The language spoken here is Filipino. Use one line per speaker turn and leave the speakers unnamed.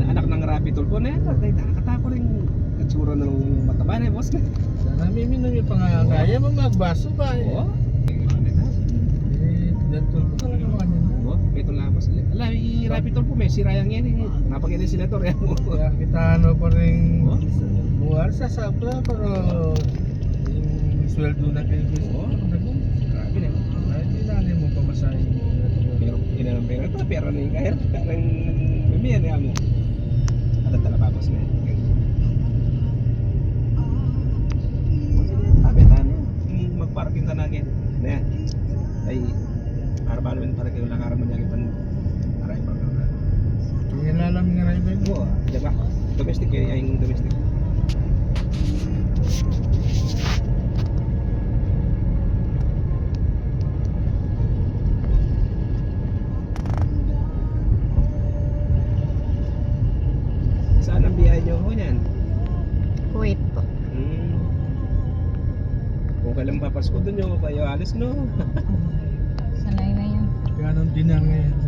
anak ng Rapi Tulfo na yan. Nakakatapo rin katsura ng mataba na boss na.
Namiminom yung pangangaya mo magbaso ba?
Oo.
Tulfo talaga mo kanina.
Oo, ito lang boss. Ala, i-Rapi Tulfo may sirayang yan eh. Napakita yung senator yan mo.
Kaya kita ano pa rin
Oo.
buwan sa sabra pero yung sweldo na kayo gusto.
Oo. Grabe na.
Ay, hindi natin mo pamasahin.
Pero inalang pera ito, pera na yung kahit parang mimiyan niya mo. At talapapos na yan. Tabetan magparking ka na agad. Na yan. Ay, para naman para kayo lakaran mo niya kita mo. Aray pa ka.
Kailalam nga rin ba yun?
Oo, diba? Domestic kaya yung domestic. Saan ang biyahe niyo ho niyan?
Wait po.
Kung kailan papasko doon nyo, kayo alis no?
Sanay na yan.
Kaya anong dinar ngayon?